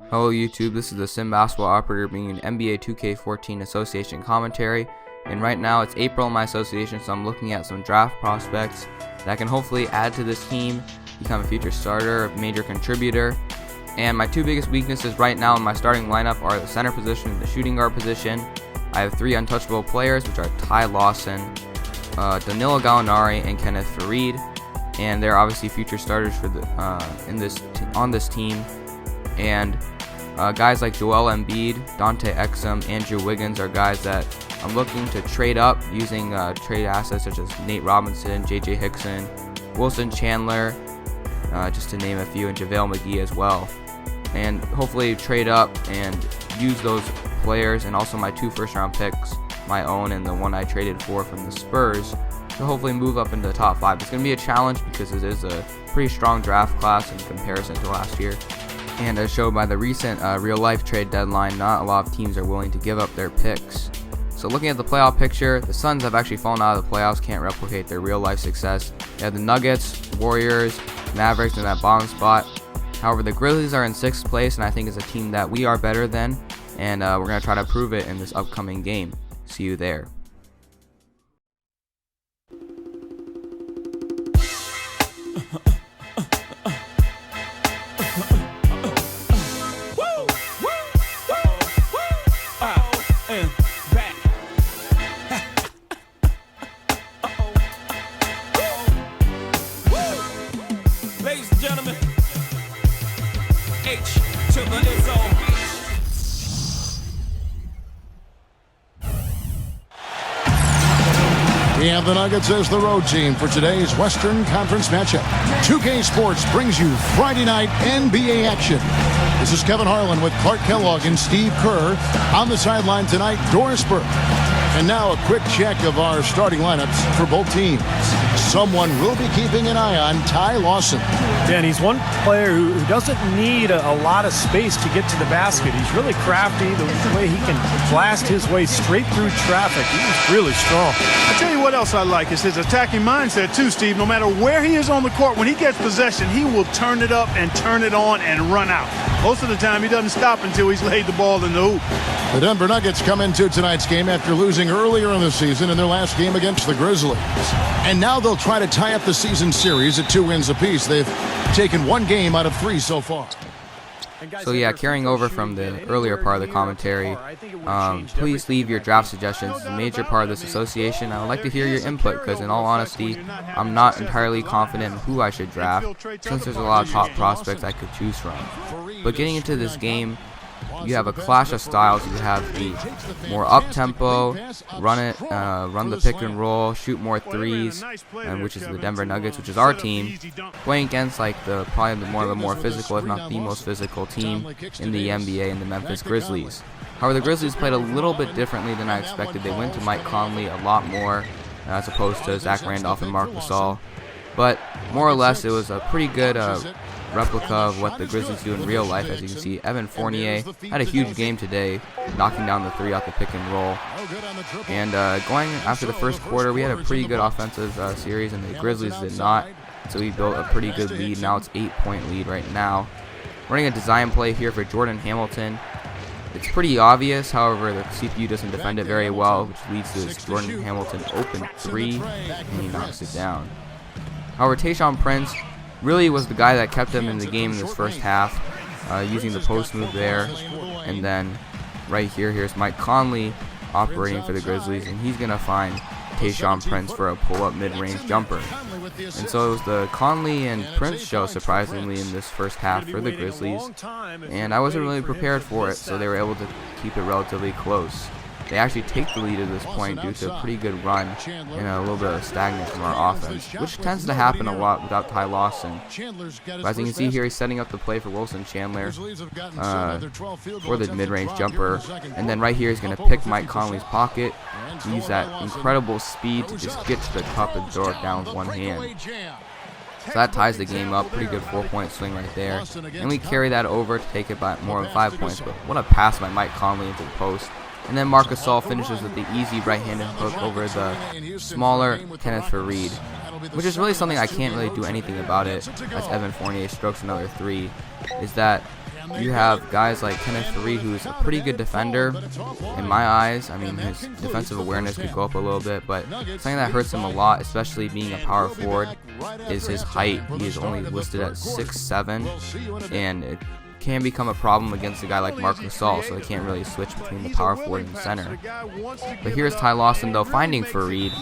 Hello YouTube, this is the Sim Basketball Operator bringing an NBA 2K14 association commentary, and right now it's April in my association, so I'm looking at some draft prospects that can hopefully add to this team, become a future starter, a major contributor. And my two biggest weaknesses right now in my starting lineup are the center position and the shooting guard position. I have three untouchable players, which are Ty Lawson, Danilo Gallinari, and Kenneth Faried, and they're obviously future starters for the on this team. And guys like Joel Embiid, Dante Exum, Andrew Wiggins are guys that I'm looking to trade up using trade assets such as Nate Robinson, JJ Hickson, Wilson Chandler, just to name a few, and JaVale McGee as well. And hopefully trade up and use those players and also my two first-round picks, my own and the one I traded for from the Spurs, to hopefully move up into the top 5. It's going to be a challenge because it is a pretty strong draft class in comparison to last year. And as shown by the recent real-life trade deadline, not a lot of teams are willing to give up their picks. So looking at the playoff picture, the Suns have actually fallen out of the playoffs, can't replicate their real-life success. They have the Nuggets, Warriors, Mavericks in that bottom spot. However, the Grizzlies are in 6th place, and I think it's a team that we are better than, and we're going to try to prove it in this upcoming game. See you there. Ladies and gentlemen, H to the S1G66. We have the Nuggets as the road team for today's Western Conference matchup. 2K Sports brings you Friday night NBA action. This is Kevin Harlan with Clark Kellogg and Steve Kerr. On the sideline tonight, Doris Burke. And now a quick check of our starting lineups for both teams. Someone will be keeping an eye on Ty Lawson. Dan, he's one player who doesn't need a lot of space to get to the basket. He's really crafty. The way he can blast his way straight through traffic, he's really strong. I tell you what else I like is his attacking mindset too, Steve. No matter where he is on the court, when he gets possession, he will turn it up and turn it on and run out. Most of the time, he doesn't stop until he's laid the ball in the hoop. The Denver Nuggets come into tonight's game after losing earlier in the season in their last game against the Grizzlies. And now they'll try to tie up the season series at 2 wins apiece. They've taken 1 game out of 3 so far. So yeah, carrying over from the earlier part of the commentary, please leave your draft suggestions. It's a major part of this association. I would like to hear your input because in all honesty, I'm not entirely confident in who I should draft since there's a lot of top prospects I could choose from. But getting into this game, you have a clash of styles. You have the more up-tempo, run the pick and roll, shoot more threes, and which is the Denver Nuggets, which is our team, playing against like probably one of the more physical, if not the most physical team in the NBA, in the Memphis Grizzlies. However, the Grizzlies played a little bit differently than I expected. They went to Mike Conley a lot more as opposed to Zach Randolph and Marc Gasol. But more or less, it was a pretty good replica of what the Grizzlies do in real life. As you can see, Evan Fournier had a huge game today, knocking down the 3 off the pick and roll. And going after the first quarter, we had a pretty good offensive series, and the Grizzlies did not. So we built a pretty good lead. Now it's 8-point lead right now. Running a design play here for Jordan Hamilton. It's pretty obvious, however, the CPU doesn't defend it very well, which leads to this Jordan Hamilton open 3, and he knocks it down. However, Tayshaun Prince really was the guy that kept them in the game in this first half, using the post move there. And then right here's Mike Conley operating for the Grizzlies, and he's going to find Tayshaun Prince for a pull-up mid-range jumper. And so it was the Conley and Prince show, surprisingly, in this first half for the Grizzlies. And I wasn't really prepared for it, so they were able to keep it relatively close. They actually take the lead at this point due to a pretty good run and a little bit of stagnant from our offense, which tends to happen a lot without Ty Lawson. But as you can see here, he's setting up the play for Wilson Chandler for the mid-range jumper. And then right here, he's going to pick Mike Conley's pocket, use that incredible speed to just get to the cup and throw it down with one hand. So that ties the game up. Pretty good 4-point swing right there. And we carry that over to take it by more than 5 points. But what a pass by Mike Conley into the post. And then Marc Gasol finishes with the easy right-handed hook over the smaller Kenneth Faried, which is really something I can't really do anything about it, as Evan Fournier strokes another 3, is that you have guys like Kenneth Reed, who's a pretty good defender in my eyes. I mean, his defensive awareness could go up a little bit, but something that hurts him a lot, especially being a power forward, is his height. He is only listed at 6'7", and it can become a problem against a guy like Marc Gasol, so they can't really switch between the power forward and the center. But here's Ty Lawson, though, finding Fareed,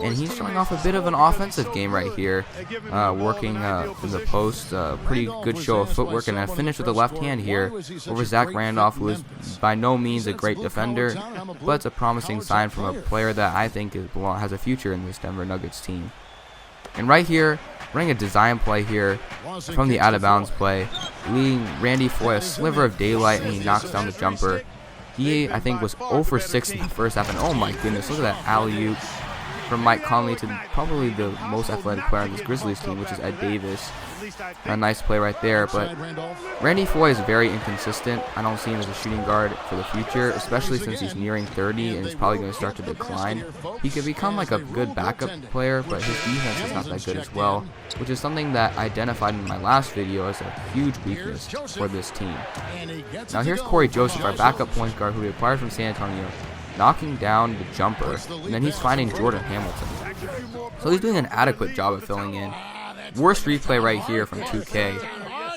and he's showing off a bit of an offensive game right here, working in the post. Pretty good show of footwork, and a finish with the left hand here over Zach Randolph, who is by no means a great defender, but it's a promising sign from a player that I think has a future in this Denver Nuggets team. And right here, running a design play here from the out-of-bounds play, leading Randy Foye a sliver of daylight, and he knocks down the jumper. He, I think, was 0 for 6 in the first half, and oh my goodness, look at that alley-oop from Mike Conley to probably the most athletic player on this Grizzlies team, which is Ed Davis. A nice play right there, but Randy Foye is very inconsistent. I don't see him as a shooting guard for the future, especially since he's nearing 30 and he's probably going to start to decline. He could become like a good backup player, but his defense is not that good as well, which is something that I identified in my last video as a huge weakness for this team. Now here's Corey Joseph, our backup point guard who we acquired from San Antonio, knocking down the jumper, and then he's finding Jordan Hamilton. So he's doing an adequate job of filling in. Worst replay right here from 2K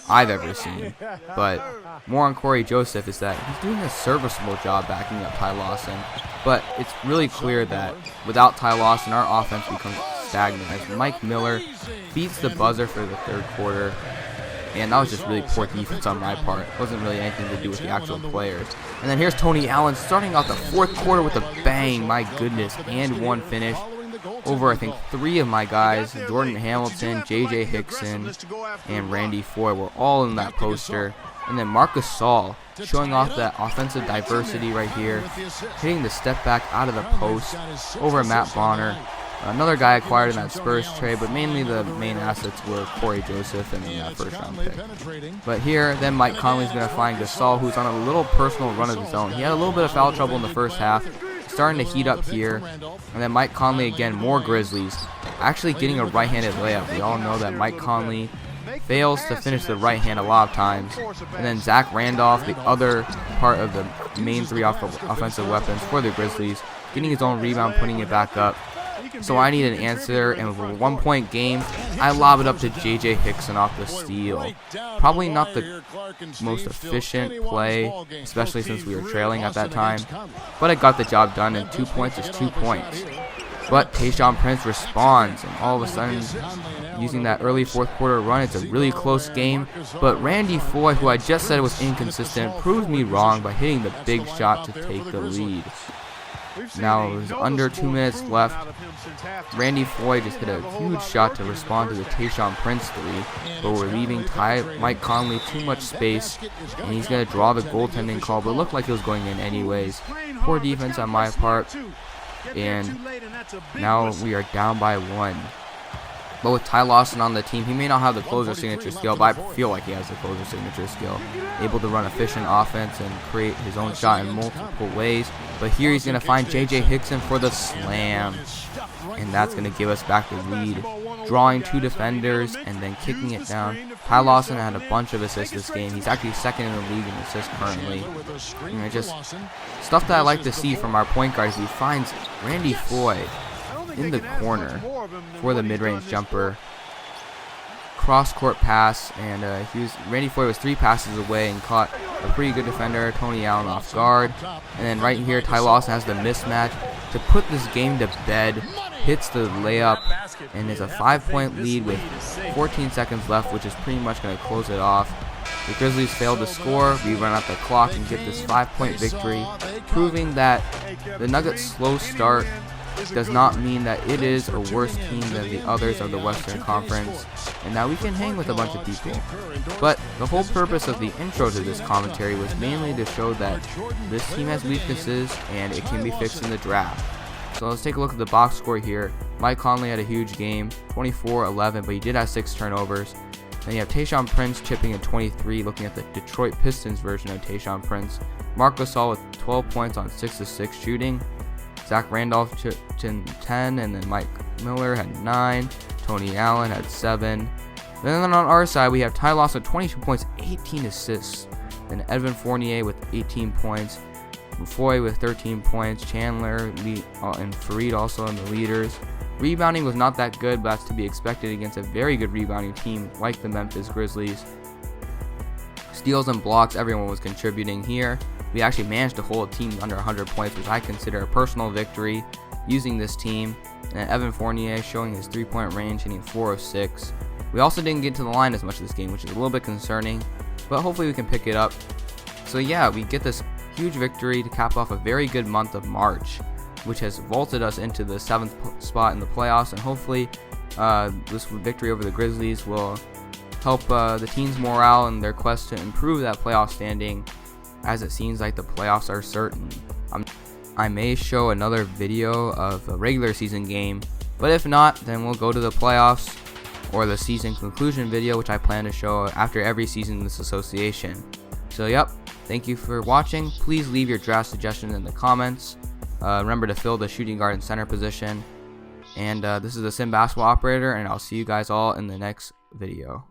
I've ever seen, but more on Corey Joseph is that he's doing a serviceable job backing up Ty Lawson, but it's really clear that without Ty Lawson, our offense becomes stagnant as Mike Miller beats the buzzer for the third quarter, and that was just really poor defense on my part. It wasn't really anything to do with the actual players. And then here's Tony Allen starting out the fourth quarter with a bang, my goodness, and one finish over, I think, 3 of my guys. Jordan Hamilton, J.J. Hickson, and Randy Foye were all in that poster. And then Marc Gasol showing off that offensive diversity right here, hitting the step back out of the post over Matt Bonner. Another guy acquired in that Spurs trade, but mainly the main assets were Corey Joseph and that first round pick. But here, then Mike Conley's going to find Gasol, who's on a little personal run of his own. He had a little bit of foul trouble in the first half, starting to heat up here. And then Mike Conley again, more Grizzlies, actually getting a right-handed layup. We all know that Mike Conley fails to finish the right hand a lot of times. And then Zach Randolph, the other part of the main 3 offensive weapons for the Grizzlies, getting his own rebound, putting it back up. So I need an answer, and with a 1-point game, I lob it up to J.J. Hickson off the steal. Probably not the most efficient play, especially since we were trailing at that time, but I got the job done, and 2 points is 2 points. But Tayshaun Prince responds, and all of a sudden, using that early fourth quarter run, it's a really close game. But Randy Foye, who I just said was inconsistent, proved me wrong by hitting the big shot to take the lead. Now it was under 2 minutes left. Randy Foye just hit a huge shot to respond to the Tayshaun Prince 3, but we're leaving Mike Conley too much space, and he's going to draw the goaltending call, but it looked like it was going in anyways. Poor defense on my part, and now we are down by 1. But with Ty Lawson on the team, he may not have the closer signature skill, but I feel like he has the closer signature skill. Able to run efficient offense and create his own shot in multiple ways. But here he's going to find J.J. Hickson for the slam. And that's going to give us back the lead. Drawing 2 defenders and then kicking it down. Ty Lawson had a bunch of assists this game. He's actually second in the league in assists currently. And just stuff that I like to see from our point guard is he finds Randy Foye in the corner for the mid-range jumper. Cross-court pass, and Randy Foye was 3 passes away and caught a pretty good defender, Tony Allen, off guard. And then right here, Ty Lawson has the mismatch to put this game to bed, hits the layup, and there's a 5-point lead with 14 seconds left, which is pretty much going to close it off. The Grizzlies failed to score. We run out the clock and get this 5-point victory, proving that the Nuggets' slow start does not mean that it is a worse team than the others of the Western Conference, and that we can hang with a bunch of people. But the whole purpose of the intro to this commentary was mainly to show that this team has weaknesses and it can be fixed in the draft. So let's take a look at the box score here. Mike Conley had a huge game, 24-11, but he did have 6 turnovers. Then you have Tayshaun Prince chipping at 23, looking at the Detroit Pistons version of Tayshaun Prince. Marc Gasol with 12 points on 6-6 shooting. Zach Randolph chipped in 10, and then Mike Miller had 9. Tony Allen had 7. Then on our side, we have Ty Lawson with 22 points, 18 assists. Then Evan Fournier with 18 points. Foy with 13 points. Chandler and Fareed also in the leaders. Rebounding was not that good, but that's to be expected against a very good rebounding team like the Memphis Grizzlies. Steals and blocks, everyone was contributing here. We actually managed to hold teams under 100 points, which I consider a personal victory using this team. And Evan Fournier showing his 3-point range, hitting 4 of 6. We also didn't get to the line as much this game, which is a little bit concerning, but hopefully we can pick it up. So yeah, we get this huge victory to cap off a very good month of March, which has vaulted us into the 7th spot in the playoffs, and hopefully this victory over the Grizzlies will help the team's morale in their quest to improve that playoff standing, as it seems like the playoffs are certain. I may show another video of a regular season game, but if not, then we'll go to the playoffs or the season conclusion video, which I plan to show after every season in this association. So yep, thank you for watching. Please leave your draft suggestions in the comments. Remember to fill the shooting guard and center position. And this is the Sim Basketball Operator, and I'll see you guys all in the next video.